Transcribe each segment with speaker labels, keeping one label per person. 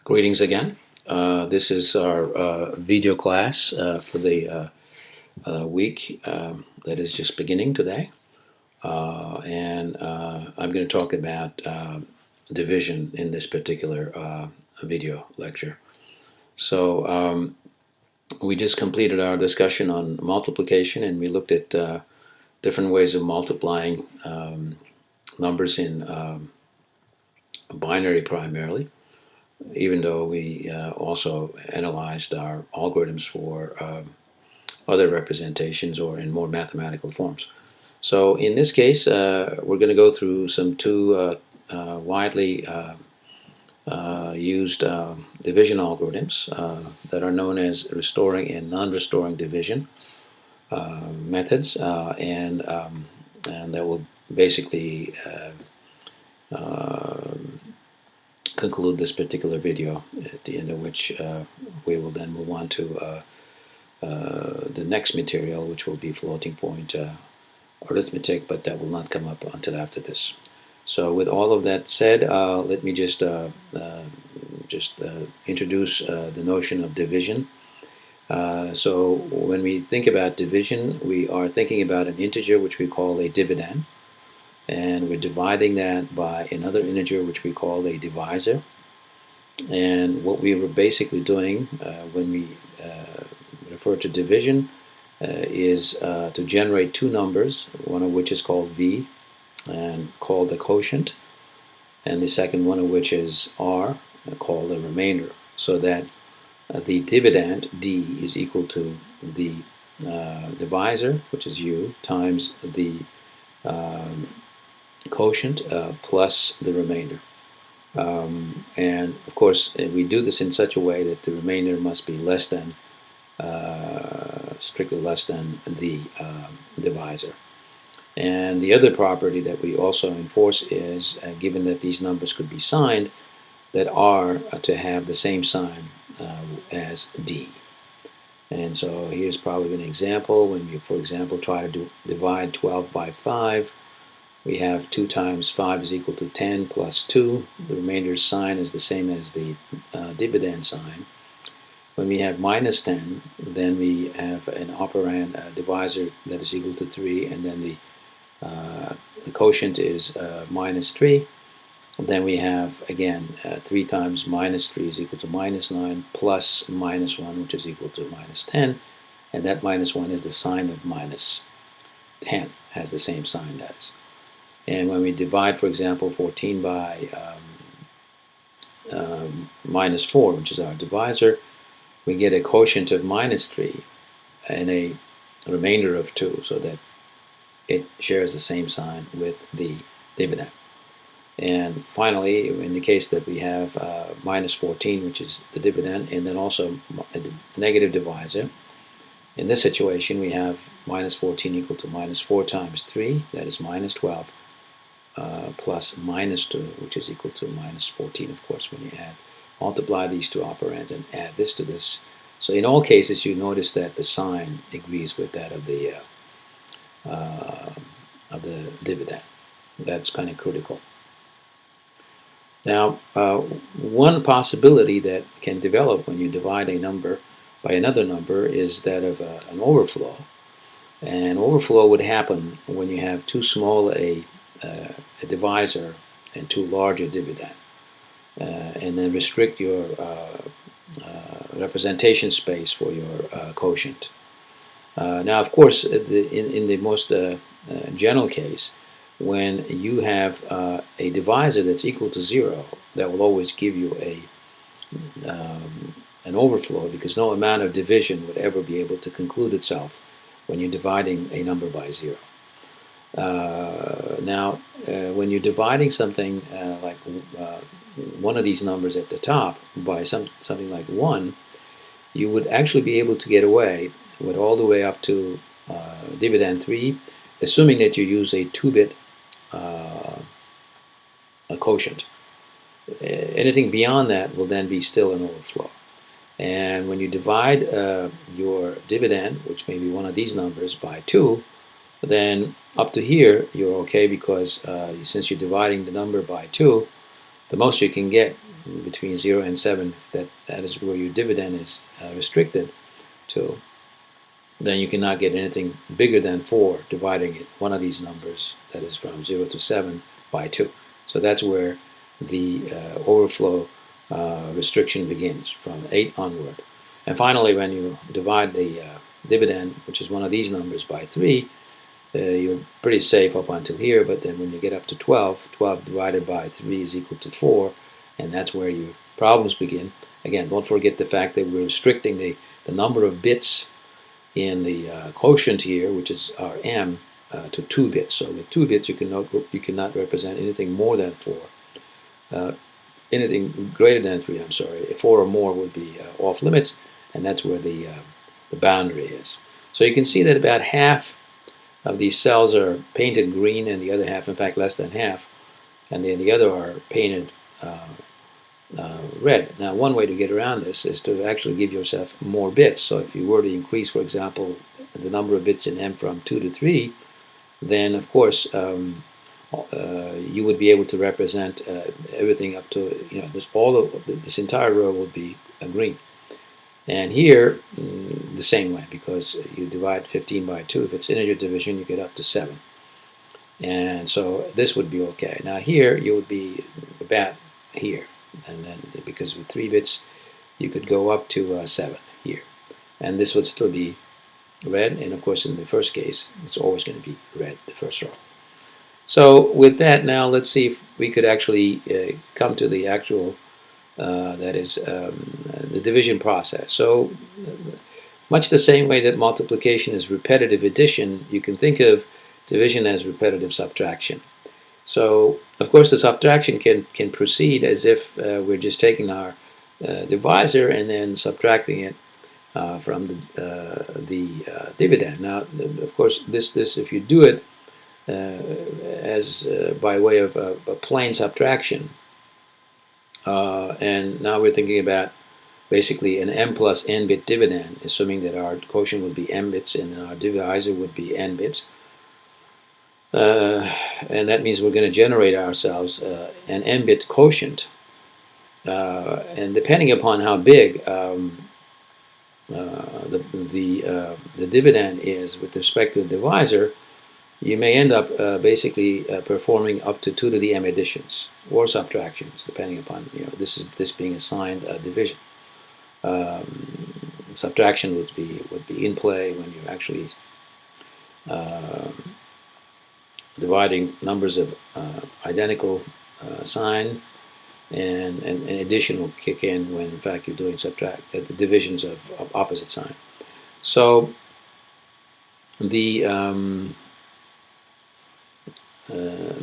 Speaker 1: Greetings again. This is our video class for the week that is just beginning today. And I'm going to talk about division in this particular video lecture. So we just completed our discussion on multiplication, and we looked at different ways of multiplying numbers in binary primarily, even though we also analyzed our algorithms for other representations or in more mathematical forms. So in this case, we're going to go through some two widely used division algorithms that are known as restoring and non-restoring division methods, and that will basically conclude this particular video, at the end of which we will then move on to the next material, which will be floating point arithmetic, but that will not come up until after this. So with all of that said, let me just introduce the notion of division. So when we think about division, we are thinking about an integer which we call a dividend, and we're dividing that by another integer which we call a divisor. And what we were basically doing when we refer to division is to generate two numbers, one of which is called v and called the quotient, and the second one of which is r, called the remainder, so that the dividend d is equal to the divisor, which is u, times the quotient plus the remainder. And of course we do this in such a way that the remainder must be less than, strictly less than the divisor. And the other property that we also enforce is, given that these numbers could be signed, that r to have the same sign as d. And so here's probably an example. When you, for example, try to divide 12 by 5, we have 2 times 5 is equal to 10 plus 2. The remainder sign is the same as the dividend sign. When we have minus 10, then we have an operand divisor that is equal to 3, and then the quotient is minus 3. Then we have, again, 3 times minus 3 is equal to minus 9, plus minus 1, which is equal to minus 10. And that minus 1 is the sign of minus 10, has the same sign as. And when we divide, for example, 14 by minus 4, which is our divisor, we get a quotient of minus 3 and a remainder of 2, so that it shares the same sign with the dividend. And finally, in the case that we have minus 14, which is the dividend, and then also a negative divisor, in this situation we have minus 14 equal to minus 4 times 3, that is minus 12, plus minus 2, which is equal to minus 14, of course, when you multiply these two operands and add this to this. So in all cases, you notice that the sign agrees with that of the dividend. That's kind of critical. Now, one possibility that can develop when you divide a number by another number is that of an overflow. And overflow would happen when you have too small a divisor and too large a dividend, and then restrict your representation space for your quotient. Now, of course, in the most general case, when you have a divisor that's equal to 0, that will always give you an overflow, because no amount of division would ever be able to conclude itself when you're dividing a number by 0. Now, when you're dividing something like one of these numbers at the top by something like 1, you would actually be able to get away with all the way up to dividend 3, assuming that you use a 2-bit quotient. Anything beyond that will then be still an overflow. And when you divide your dividend, which may be one of these numbers, by 2, then up to here you're okay, because since you're dividing the number by 2, the most you can get between 0 and 7, that is where your dividend is restricted to, then you cannot get anything bigger than 4 dividing it, one of these numbers, that is from 0 to 7, by 2. So that's where the overflow restriction begins, from 8 onward. And finally, when you divide the dividend, which is one of these numbers, by 3, you're pretty safe up until here, but then when you get up to 12, 12 divided by 3 is equal to 4, and that's where your problems begin. Again, don't forget the fact that we're restricting the number of bits in the quotient here, which is our m, to 2 bits. So with 2 bits, you cannot represent anything more than 4. Anything greater than 3, I'm sorry, 4 or more would be off limits, and that's where the boundary is. So you can see that about half of these cells are painted green, and the other half, in fact less than half, and then the other are painted red. Now, one way to get around this is to actually give yourself more bits. So if you were to increase, for example, the number of bits in M from 2 to 3, then of course you would be able to represent everything up to, this entire row would be green. And here, the same way, because you divide 15 by 2. If it's integer division, you get up to 7. And so this would be okay. Now here, you would be about here. And then, because with 3 bits, you could go up to 7 here. And this would still be red. And of course, in the first case, it's always going to be red, the first row. So with that, now let's see if we could actually come to the actual that is the division process. So much the same way that multiplication is repetitive addition, you can think of division as repetitive subtraction. So of course the subtraction can proceed as if we're just taking our divisor and then subtracting it from the dividend. Now of course this if you do it as by way of a plain subtraction, and now we're thinking about basically an m plus n bit dividend, assuming that our quotient would be m bits and our divisor would be n bits. And that means we're going to generate ourselves an n bit quotient. And depending upon how big the dividend is with respect to the divisor, you may end up basically performing up to 2 to the m additions or subtractions, depending upon this being assigned division. Subtraction would be in play when you're actually dividing numbers of identical sign, and addition will kick in when in fact you're doing the divisions of opposite sign. So the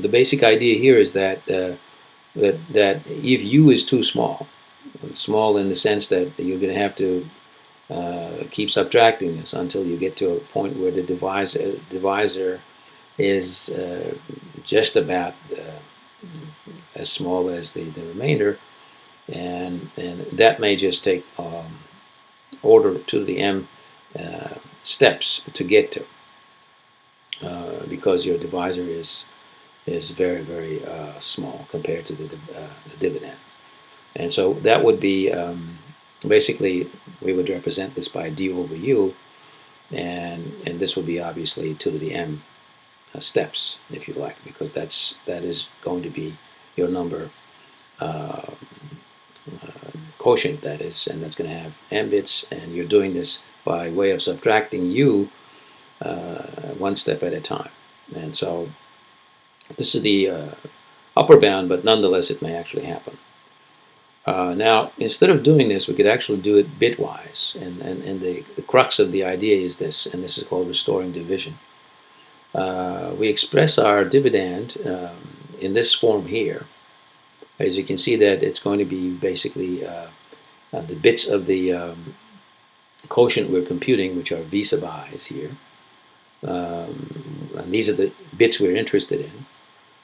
Speaker 1: basic idea here is that that if u is too small in the sense that you're going to have to keep subtracting this until you get to a point where the divisor is just about as small as the remainder, and that may just take order 2 to the m steps to get to, because your divisor is very, very small compared to the dividend. And so that would be basically, we would represent this by d over u, and this would be obviously 2 to the m steps, if you like, because that is going to be your number quotient, that is, and that's going to have m bits, and you're doing this by way of subtracting u one step at a time. And so this is the upper bound, but nonetheless it may actually happen. Now, instead of doing this, we could actually do it bitwise, and the crux of the idea is this, and this is called restoring division. We express our dividend in this form here. As you can see, that it's going to be basically the bits of the quotient we're computing, which are v sub i's here. And these are the bits we're interested in,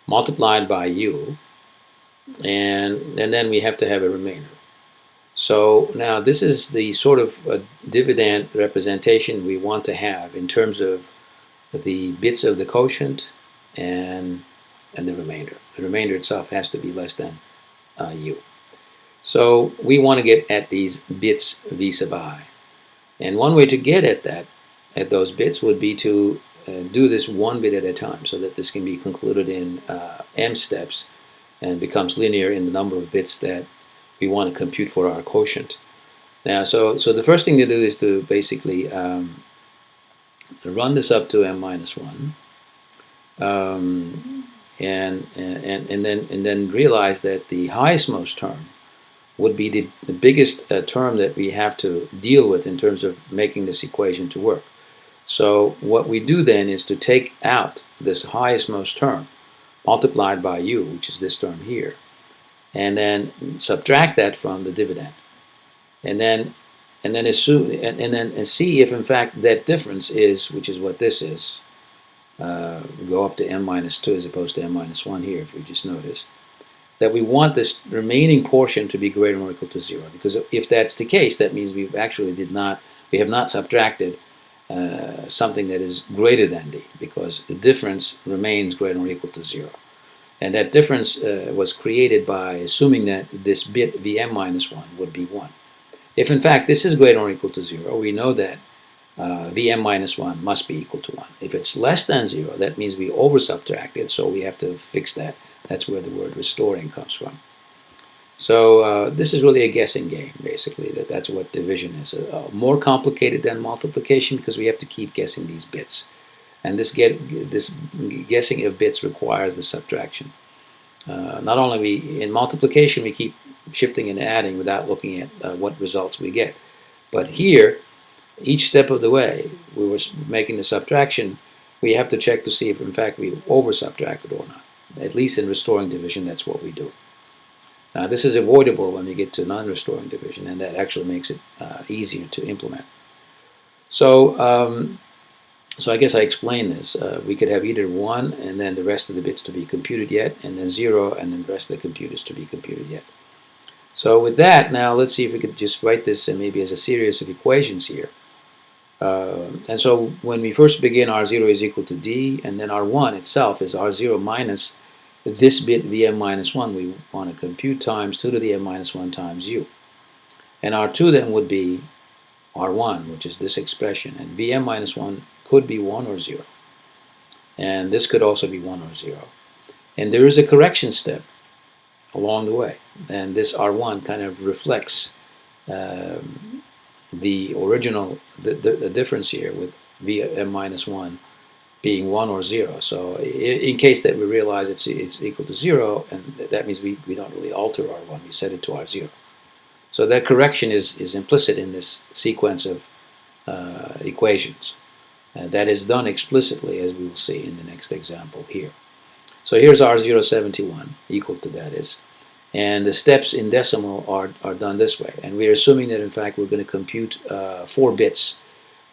Speaker 1: multiplied by u, and then we have to have a remainder. So now this is the sort of dividend representation we want to have in terms of the bits of the quotient and the remainder. The remainder itself has to be less than u. So we want to get at these bits v sub I. And one way to get at those bits would be to do this one bit at a time, so that this can be concluded in m steps and becomes linear in the number of bits that we want to compute for our quotient. Now, so the first thing to do is to basically run this up to m minus 1, and then realize that the highestmost term would be the biggest term that we have to deal with in terms of making this equation to work. So what we do then is to take out this highestmost term multiplied by u, which is this term here, and then subtract that from the dividend, and then assume and see if in fact that difference is, which is what this is, go up to m minus 2 as opposed to m minus 1 here, if you just notice, that we want this remaining portion to be greater than or equal to 0. Because if that's the case, that means we have not subtracted something that is greater than d, because the difference remains greater than or equal to 0. And that difference was created by assuming that this bit vm minus 1 would be 1. If in fact this is greater than or equal to 0, we know that vm minus 1 must be equal to 1. If it's less than 0, that means we over subtracted, so we have to fix that. That's where the word restoring comes from. So this is really a guessing game, basically. That's what division is. More complicated than multiplication, because we have to keep guessing these bits. And this guessing of bits requires the subtraction. Not only in multiplication we keep shifting and adding without looking at what results we get. But here, each step of the way, we were making the subtraction, we have to check to see if in fact we over subtracted or not. At least in restoring division, that's what we do. Now, this is avoidable when we get to non-restoring division, and that actually makes it easier to implement. So, so I guess I explained this. We could have either 1 and then the rest of the bits to be computed yet, and then 0 and then the rest of the computers to be computed yet. So with that, now let's see if we could just write this maybe as a series of equations here. And so when we first begin, R0 is equal to D, and then R1 itself is R0 minus this bit Vm minus 1 we want to compute times 2 to the m minus 1 times u. And R2 then would be R1, which is this expression, and Vm minus 1 could be 1 or 0. And this could also be 1 or 0. And there is a correction step along the way, and this R1 kind of reflects the original, the difference here with Vm minus 1 being 1 or 0. So in case that we realize it's equal to 0, and that means we don't really alter R1, we set it to R0. So that correction is implicit in this sequence of equations. That is done explicitly, as we will see in the next example here. So here's R071, equal to that is. And the steps in decimal are done this way. And we're assuming that in fact we're going to compute 4 bits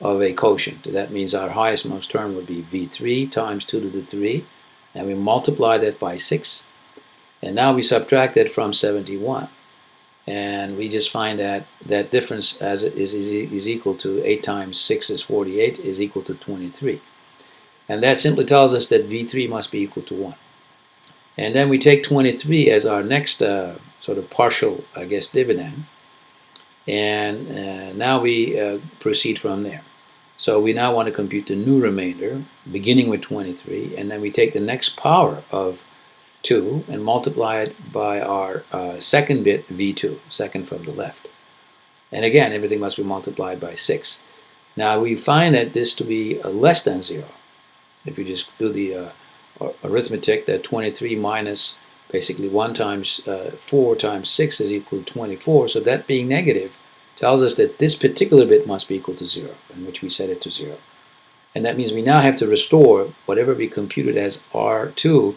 Speaker 1: of a quotient. That means our highestmost term would be V3 times 2 to the 3. And we multiply that by 6. And now we subtract that from 71. And we just find that that difference as it is equal to 8 times 6 is 48 is equal to 23. And that simply tells us that V3 must be equal to 1. And then we take 23 as our next sort of partial, I guess, dividend. And now we proceed from there. So we now want to compute the new remainder, beginning with 23. And then we take the next power of 2 and multiply it by our second bit, V2, second from the left. And again, everything must be multiplied by 6. Now we find that this to be less than 0. If you just do the arithmetic, that 23 minus basically 1 times 4 times 6 is equal to 24. So that being negative tells us that this particular bit must be equal to 0, in which we set it to 0. And that means we now have to restore whatever we computed as R2.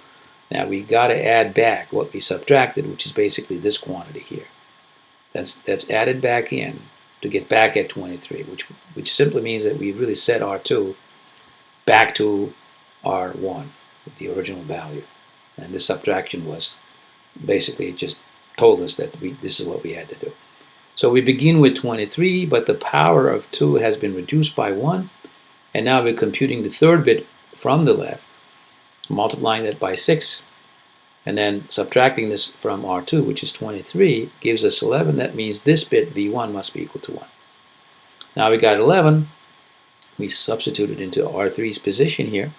Speaker 1: Now we got to add back what we subtracted, which is basically this quantity here. That's added back in to get back at 23, which simply means that we really set R2 back to R1, the original value. And this subtraction was basically just told us that this is what we had to do. So we begin with 23, but the power of 2 has been reduced by 1. And now we're computing the third bit from the left, multiplying that by 6. And then subtracting this from R2, which is 23, gives us 11. That means this bit V1 must be equal to 1. Now we got 11. We substitute it into R3's position here.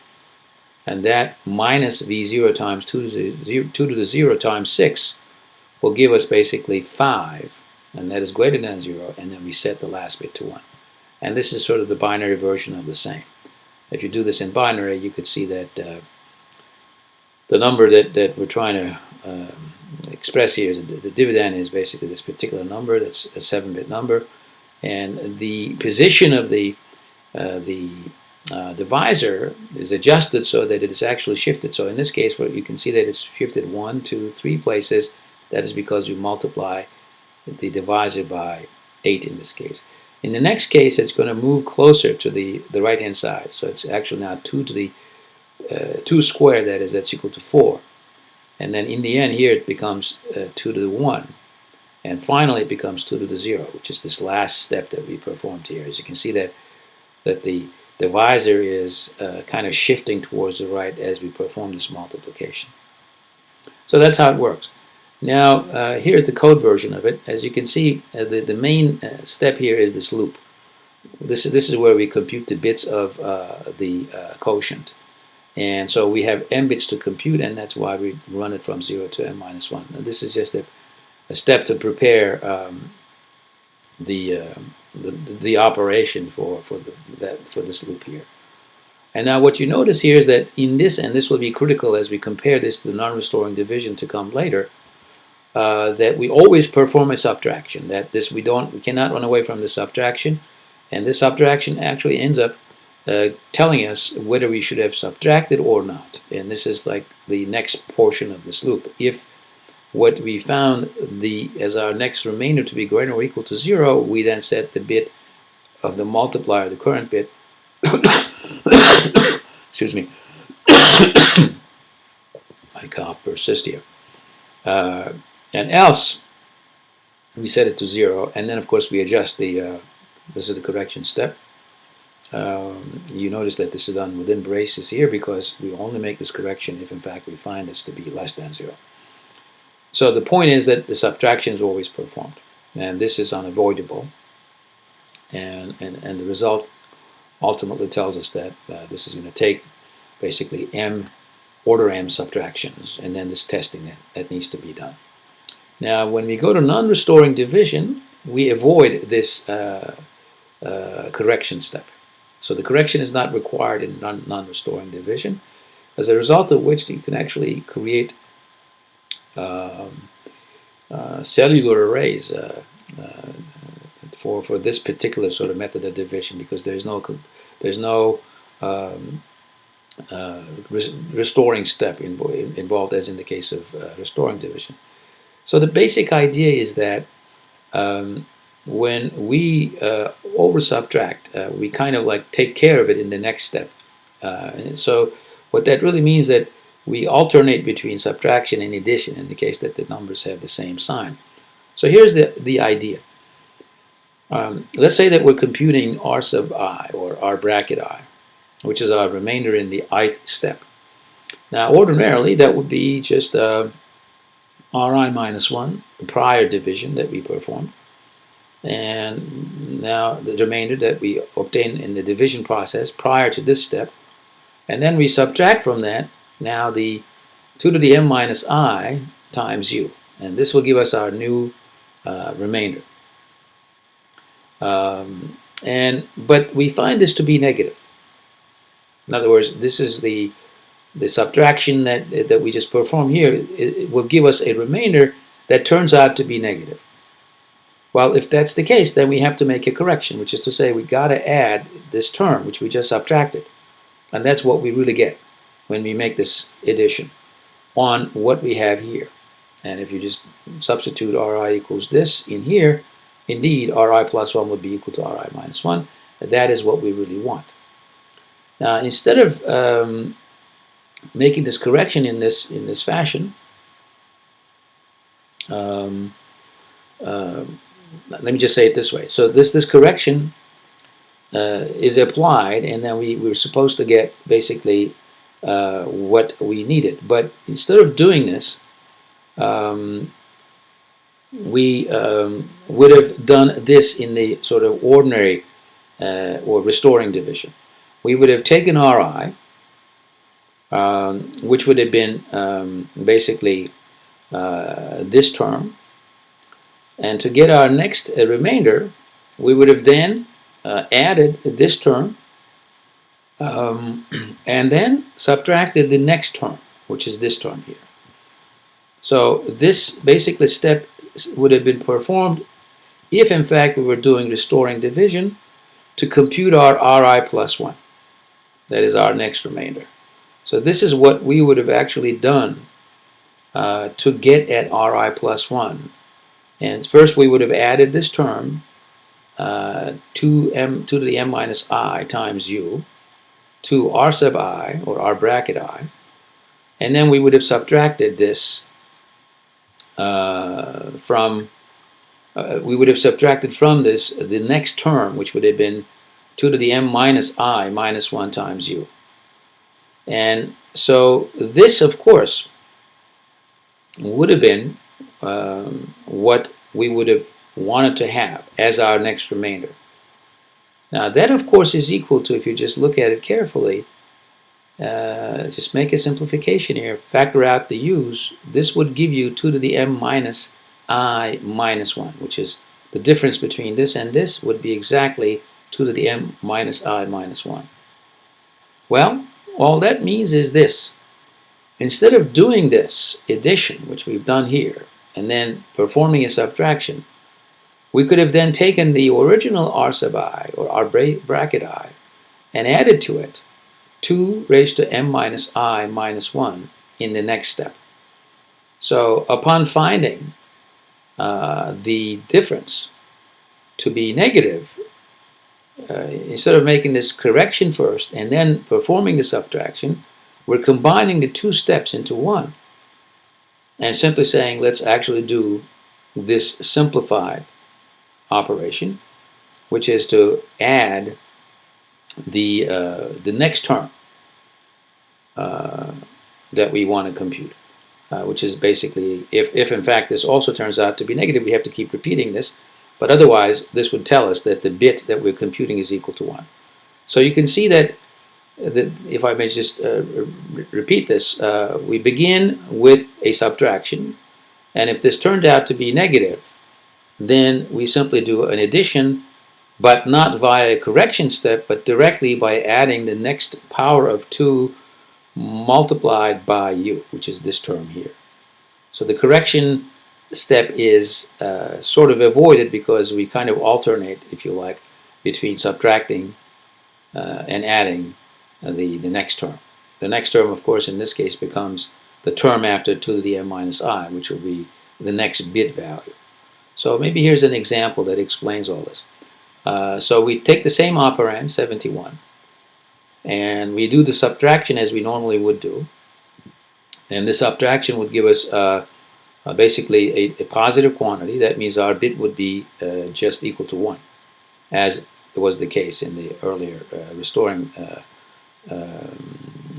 Speaker 1: And that minus V0 times 2 to the 0 times 6 will give us basically 5. And that is greater than 0. And then we set the last bit to 1. And this is sort of the binary version of the same. If you do this in binary, you could see that the number that we're trying to express here is the dividend is basically this particular number. That's a 7-bit number, and the position of the divisor is adjusted so that it is actually shifted. So in this case, you can see that it's shifted 1, 2, 3 places. That is because we multiply the divisor by 8 in this case. In the next case, it's going to move closer to the right-hand side. So it's actually now 2 to the 2 squared, that's equal to 4. And then in the end here it becomes 2 to the 1. And finally it becomes 2 to the 0, which is this last step that we performed here. As you can see that the divisor is kind of shifting towards the right as we perform this multiplication. So that's how it works. Now here's the code version of it. As you can see, the main step here is this loop. This is where we compute the bits of the quotient. And so we have m bits to compute, and that's why we run it from 0 to m minus 1. Now this is just a step to prepare the operation for this loop here. And now what you notice here is that in this, and this will be critical as we compare this to the non-restoring division to come later, that we always perform a subtraction. That we cannot run away from the subtraction, and this subtraction actually ends up telling us whether we should have subtracted or not. And this is like the next portion of this loop. If what we found as our next remainder to be greater or equal to 0, we then set the bit of the multiplier, the current bit, excuse me, my cough persists here, and else we set it to 0, and then of course we adjust this is the correction step. You notice that this is done within braces here because we only make this correction if in fact we find this to be less than 0. So the point is that the subtraction is always performed, and this is unavoidable, and the result ultimately tells us that this is going to take basically order m subtractions, and then this testing that needs to be done. Now when we go to non-restoring division, we avoid this correction step. So the correction is not required in non-restoring division, as a result of which you can actually create cellular arrays for this particular sort of method of division, because there's no restoring step involved as in the case of restoring division. So the basic idea is that when we over subtract, we kind of like take care of it in the next step. And so what that really means that we alternate between subtraction and addition in the case that the numbers have the same sign. So here's the idea. Let's say that we're computing r sub I, or r bracket I, which is our remainder in the ith step. Now ordinarily that would be just ri minus 1, the prior division that we performed, and now the remainder that we obtain in the division process prior to this step, and then we subtract from that now the 2 to the m minus I times u, and this will give us our new remainder. But we find this to be negative. In other words, this is the subtraction that we just performed here. It will give us a remainder that turns out to be negative. Well, if that's the case, then we have to make a correction, which is to say we got to add this term, which we just subtracted. And that's what we really get when we make this addition on what we have here. And if you just substitute ri equals this in here, indeed, ri plus 1 would be equal to ri minus 1. That is what we really want. Now, instead of making this correction in this fashion, let me just say it this way. So this correction is applied, and then we're supposed to get basically what we needed. But instead of doing this, um, we would have done this in the sort of ordinary or restoring division. We would have taken Ri, which would have been basically this term, and to get our next remainder, we would have then added this term and then subtracted the next term, which is this term here. So this basically step would have been performed if in fact we were doing restoring division to compute our Ri plus 1. That is our next remainder. So this is what we would have actually done to get at Ri plus 1. And first we would have added this term 2 to the m minus I times u to r sub I, or r bracket I, and then we would have subtracted this from this the next term, which would have been 2 to the m minus I minus 1 times u. And so this, of course, would have been what we would have wanted to have as our next remainder. Now that, of course, is equal to, if you just look at it carefully, just make a simplification here, factor out the u's, this would give you 2 to the m minus I minus 1, which is the difference between this and this would be exactly 2 to the m minus I minus 1. Well, all that means is this. Instead of doing this addition, which we've done here, and then performing a subtraction, we could have then taken the original r sub I, or r bracket I, and added to it 2 raised to m minus I minus 1 in the next step. So upon finding the difference to be negative, instead of making this correction first and then performing the subtraction, we're combining the two steps into one and simply saying, let's actually do this simplified operation, which is to add the next term that we want to compute, which is basically, if in fact this also turns out to be negative, we have to keep repeating this, but otherwise this would tell us that the bit that we're computing is equal to 1. So you can see that, if I may just repeat this, we begin with a subtraction, and if this turned out to be negative, then we simply do an addition, but not via a correction step, but directly by adding the next power of 2 multiplied by u, which is this term here. So the correction step is sort of avoided because we kind of alternate, if you like, between subtracting and adding the next term. The next term, of course, in this case becomes the term after 2 to the m minus I, which will be the next bit value. So maybe here's an example that explains all this. So we take the same operand, 71, and we do the subtraction as we normally would do. And this subtraction would give us basically a positive quantity. That means our bit would be just equal to 1, as was the case in the earlier restoring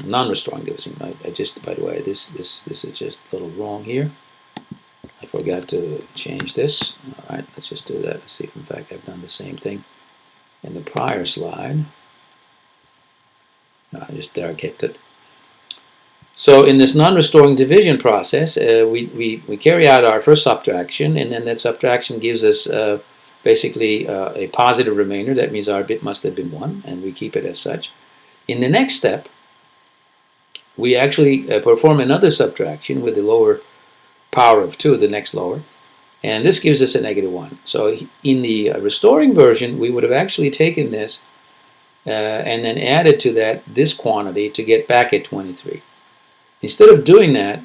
Speaker 1: non-restoring division. I just, by the way, this is just a little wrong here. I forgot to change this. All right, let's just do that. Let's see if in fact I've done the same thing in the prior slide. There I kept it. So in this non-restoring division process, we carry out our first subtraction, and then that subtraction gives us basically a positive remainder. That means our bit must have been 1, and we keep it as such. In the next step, we actually perform another subtraction with the lower power of 2, the next lower, and this gives us a negative 1. So in the restoring version, we would have actually taken this and then added to that this quantity to get back at 23. Instead of doing that,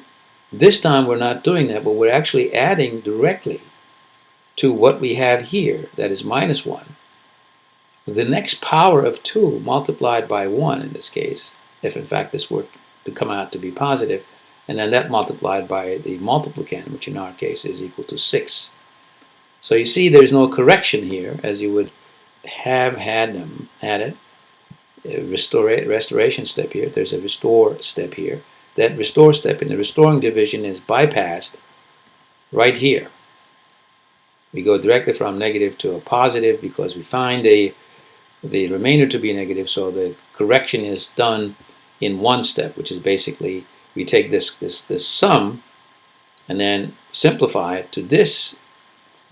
Speaker 1: this time we're not doing that, but we're actually adding directly to what we have here, that is minus 1. The next power of 2 multiplied by 1 in this case, if in fact this were to come out to be positive, and then that multiplied by the multiplicand, which in our case is equal to 6. So you see there's no correction here, as you would have had it. Restoration step here. There's a restore step here. That restore step in the restoring division is bypassed right here. We go directly from negative to a positive because we find the remainder to be negative, so the correction is done in one step, which is basically we take this sum and then simplify it to this,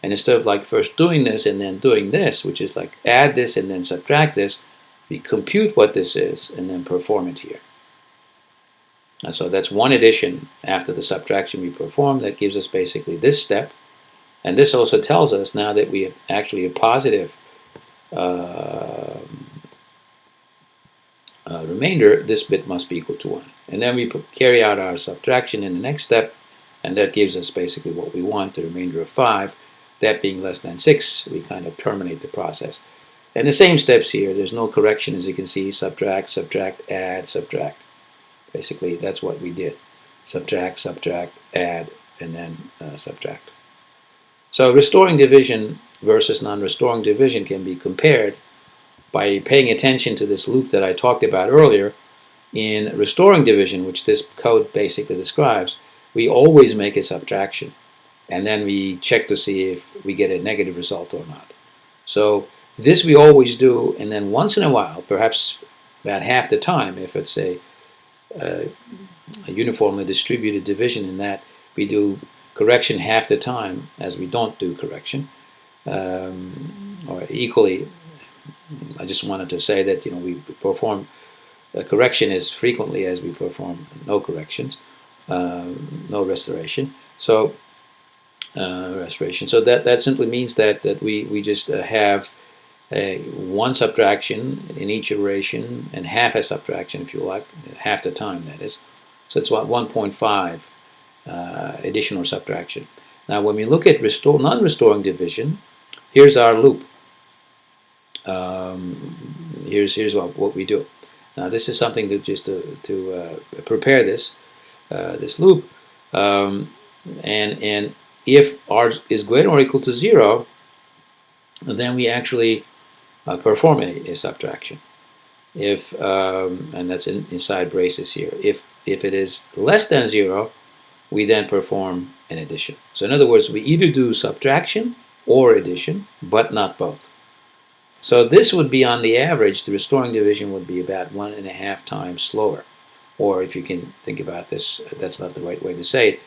Speaker 1: and instead of like first doing this and then doing this, which is like add this and then subtract this, we compute what this is and then perform it here. And so that's one addition after the subtraction we perform. That gives us basically this step. And this also tells us now that we have actually a positive remainder, this bit must be equal to 1. And then we carry out our subtraction in the next step, and that gives us basically what we want, the remainder of 5. That being less than 6, we kind of terminate the process. And the same steps here, there's no correction, as you can see, subtract, subtract, add, subtract. Basically, that's what we did. Subtract, subtract, add, and then subtract. So restoring division versus non-restoring division can be compared by paying attention to this loop that I talked about earlier. In restoring division, which this code basically describes, we always make a subtraction, and then we check to see if we get a negative result or not. So this we always do, and then once in a while, perhaps about half the time, if it's a uniformly distributed division, in that we do correction half the time as we don't do correction, or equally. I just wanted to say that we perform a correction as frequently as we perform no corrections, no restoration. So restoration. So that simply means that we just have one subtraction in each iteration and half a subtraction, if you like, half the time, that is. So it's about 1.5 addition or subtraction. Now when we look at non-restoring division, here's our loop. Here's what we do. Now this is something to just to prepare this loop, and if r is greater or equal to 0, then we actually perform a subtraction. If and that's inside braces here. If it is less than 0, we then perform an addition. So in other words, we either do subtraction or addition, but not both. So this would be, on the average, the restoring division would be about 1.5 times slower. Or if you can think about this, that's not the right way to say it,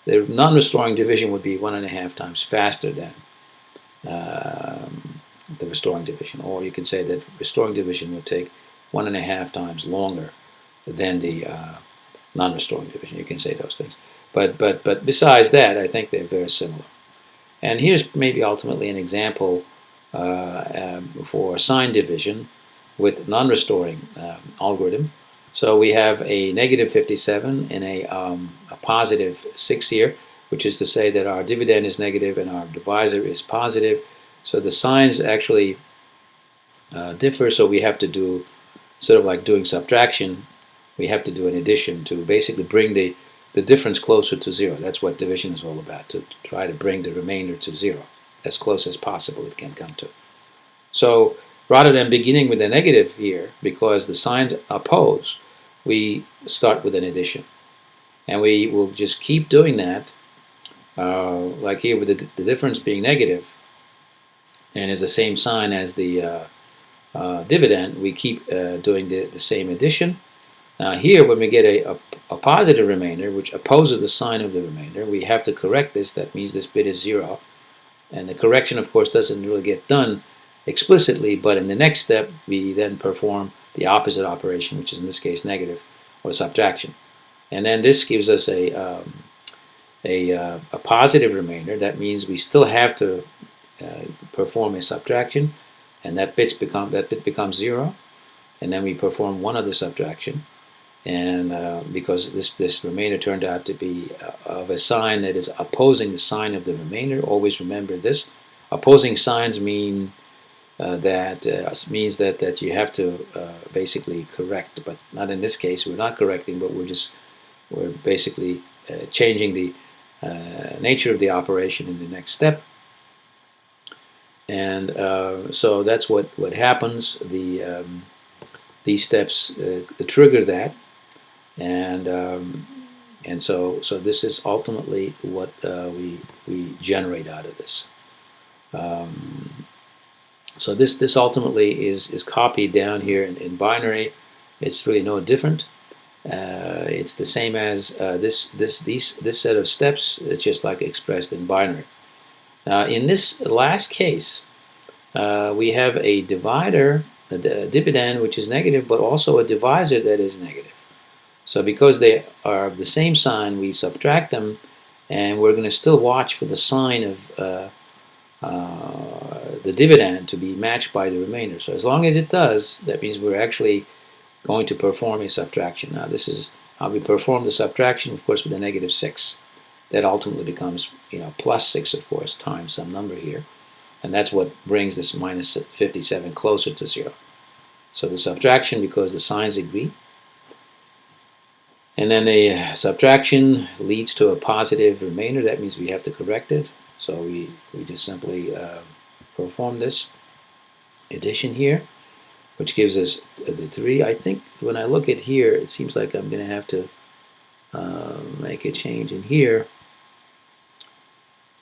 Speaker 1: the non-restoring division would be 1.5 times faster than the restoring division. Or you can say that restoring division would take 1.5 times longer than the non-restoring division. You can say those things. But besides that, I think they're very similar. And here's maybe ultimately an example for sign division with non-restoring algorithm. So we have a negative 57 and a positive 6 here, which is to say that our dividend is negative and our divisor is positive. So the signs actually differ, so we have to do, sort of like doing subtraction, we have to do an addition to basically bring the difference closer to 0. That's what division is all about, to try to bring the remainder to 0, as close as possible it can come to. So rather than beginning with a negative here, because the signs oppose, we start with an addition. And we will just keep doing that, like here with the difference being negative, and is the same sign as the dividend, we keep doing the same addition. Now here, when we get a positive remainder, which opposes the sign of the remainder, we have to correct this. That means this bit is 0. And the correction, of course, doesn't really get done explicitly, but in the next step, we then perform the opposite operation, which is in this case negative, or subtraction. And then this gives us a positive remainder. That means we still have to perform a subtraction, and that bit becomes 0. And then we perform one other subtraction. And because this remainder turned out to be of a sign that is opposing the sign of the remainder, always remember this. Opposing signs mean means that you have to basically correct, but not in this case. We're not correcting, but we're basically changing the nature of the operation in the next step. And so that's what happens. These steps trigger that. And And so this is ultimately what we generate out of this. So this ultimately is copied down here in binary. It's really no different. It's the same as this set of steps. It's just like expressed in binary. Now in this last case, we have a divider, a dividend, which is negative, but also a divisor that is negative. So because they are of the same sign, we subtract them, and we're going to still watch for the sign of the dividend to be matched by the remainder. So as long as it does, that means we're actually going to perform a subtraction. Now this is how we perform the subtraction, of course, with a negative 6. That ultimately becomes, plus 6, of course, times some number here. And that's what brings this minus 57 closer to 0. So the subtraction, because the signs agree. And then the subtraction leads to a positive remainder. That means we have to correct it. So we just simply perform this addition here, which gives us the 3. I think when I look at here, it seems like I'm going to have to make a change in here.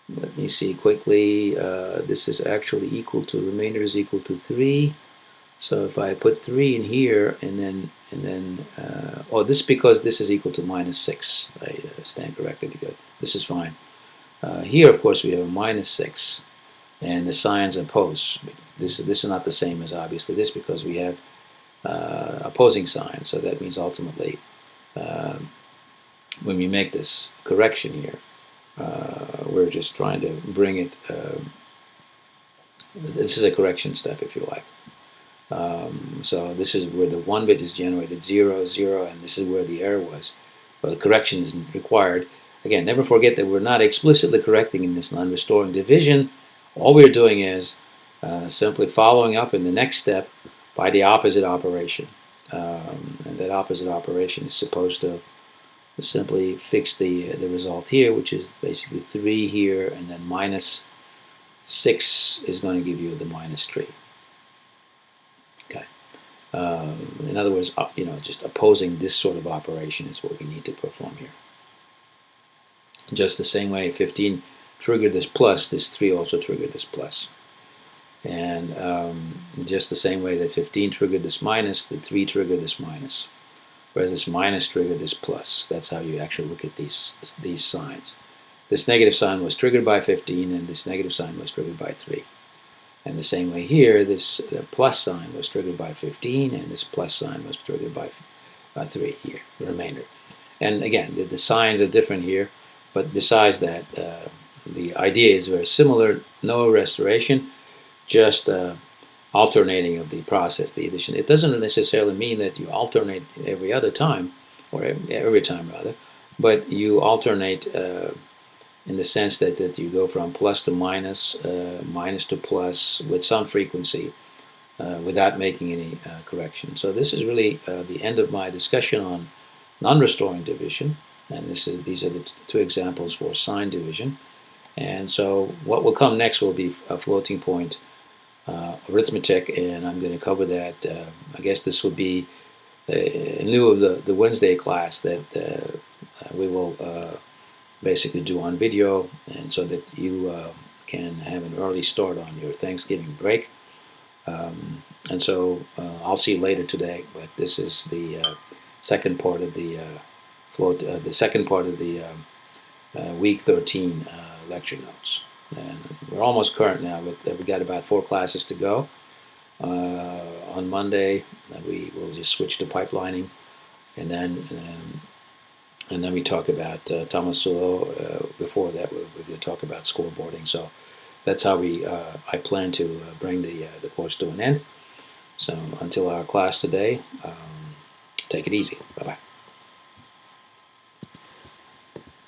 Speaker 1: Let me see quickly. This is actually equal to, remainder is equal to 3. So if I put 3 in here, and then this because this is equal to minus 6. I stand corrected. This is fine. Here, of course, we have a minus 6, and the signs oppose. This is not the same as obviously this, because we have opposing signs. So that means ultimately, when we make this correction here, we're just trying to bring it. This is a correction step, if you like. So this is where the 1 bit is generated, 0, 0, and this is where the error was. But the correction is required. Again, never forget that we're not explicitly correcting in this non-restoring division. All we're doing is simply following up in the next step by the opposite operation. And that opposite operation is supposed to simply fix the result here, which is basically 3 here, and then minus 6 is going to give you the minus 3. Okay. In other words, just opposing this sort of operation is what we need to perform here. Just the same way 15 triggered this plus, this 3 also triggered this plus. And just the same way that 15 triggered this minus, the 3 triggered this minus. Whereas this minus triggered this plus. That's how you actually look at these signs. This negative sign was triggered by 15, and this negative sign was triggered by 3. And the same way here, the plus sign was triggered by 15, and this plus sign was triggered by 3 here, the remainder. And again, the signs are different here, but besides that, the idea is very similar. No restoration, just alternating of the process, the addition. It doesn't necessarily mean that you alternate every other time, or every time rather, but you alternate in the sense that you go from plus to minus, minus to plus with some frequency without making any correction. So this is really the end of my discussion on non-restoring division, and these are the 2 examples for sign division. And so what will come next will be a floating point arithmetic, and I'm going to cover that. I guess this will be in lieu of the Wednesday class that we will basically do on video, and so that you can have an early start on your Thanksgiving break. And so I'll see you later today, but this is the second part of the second part of the week 13 lecture notes. And we're almost current now. We got about 4 classes to go. On Monday, we will just switch to pipelining, and then we talk about Thomas Sowell. Before that, we're going to talk about scoreboarding. So that's how I plan to bring the course to an end. So until our class today, take it easy. Bye-bye.